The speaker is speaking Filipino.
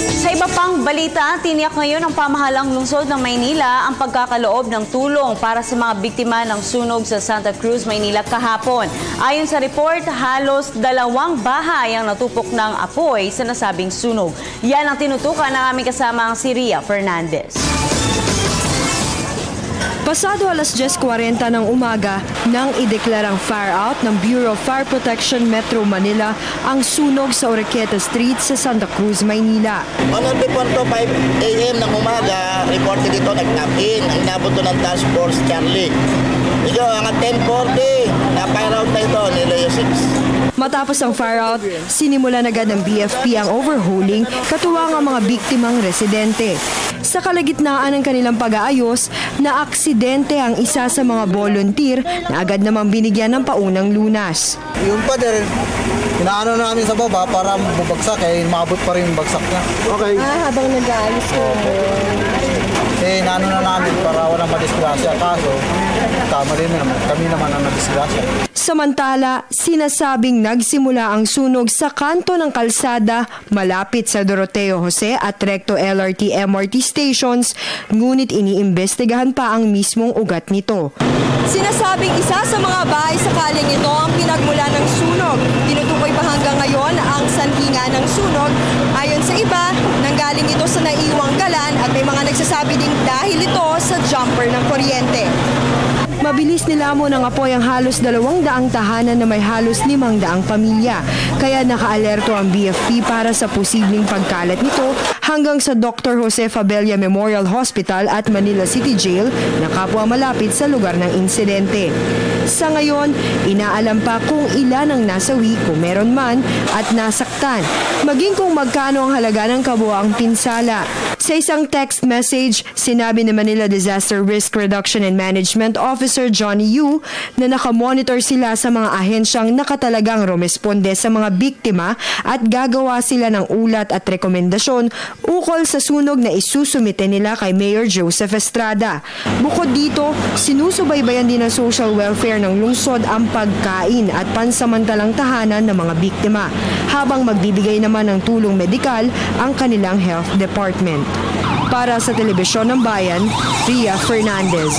Sa iba pang balita, tiniyak ngayon ng pamahalang lungsod ng Maynila ang pagkakaloob ng tulong para sa mga biktima ng sunog sa Santa Cruz, Maynila kahapon. Ayon sa report, halos 2 bahay ang natupok ng apoy sa nasabing sunog. Yan ang tinutukan ng aming kasamang si Ria Fernandez. Pasado alas 10:40 ng umaga nang ideklarang fire out ng Bureau of Fire Protection Metro Manila ang sunog sa Oroqueta Street sa Santa Cruz, Maynila. Before 5 a.m. ng umaga, reported dito nag-tap in. Ang inabot ng Task Force Charlie. Ito, hanggang 10:40, na-fire out na ito, Niloyo 6. Matapos ang fire out, sinimulan agad ng BFP ang overhauling katuwang ang mga biktimang residente. Sa kalagitnaan ng kanilang pag-aayos, na-aksidente ang isa sa mga volunteer na agad namang binigyan ng paunang lunas. Yung pader, inaano namin sa baba para bubagsak, maabot pa rin yung bagsak niya. Okay. Habang nag-aayos ko. Inaano na namin para walang madisgrasya. Kaso, kami naman ang nadisgrasya. Samantala, sinasabing nagsimula ang sunog sa kanto ng kalsada malapit sa Doroteo Jose at Recto LRT-MRT stations, ngunit iniimbestigahan pa ang mismong ugat nito. Sinasabing isa sa mga bahay sa kaling ito ang pinagmula ng sunog. Tinutukoy pa hanggang ngayon ang sanhi nga ng sunog. Ayon sa iba, nanggaling ito sa naiwang galan at may mga nagsasabi ding dahil ito sa jumper ng kuryente. Mabilis nilamon ng apoy ang halos 200 tahanan na may halos 500 pamilya. Kaya nakaalerto ang BFP para sa posibleng pagkalat nito hanggang sa Dr. Jose Fabella Memorial Hospital at Manila City Jail na kapwa malapit sa lugar ng insidente. Sa ngayon, inaalam pa kung ilan ang nasawi kung meron man at nasaktan, maging kung magkano ang halaga ng kabuuang pinsala. Sa isang text message, sinabi ni Manila Disaster Risk Reduction and Management Officer Johnny Yu na nakamonitor sila sa mga ahensyang nakatalagang rumesponde sa mga biktima at gagawa sila ng ulat at rekomendasyon ukol sa sunog na isusumite nila kay Mayor Joseph Estrada. Bukod dito, sinusubaybayan din ng social welfare ng lungsod ang pagkain at pansamantalang tahanan ng mga biktima, habang magbibigay naman ng tulong medikal ang kanilang health department. Para sa Telebisyon ng Bayan, Ria Fernandez.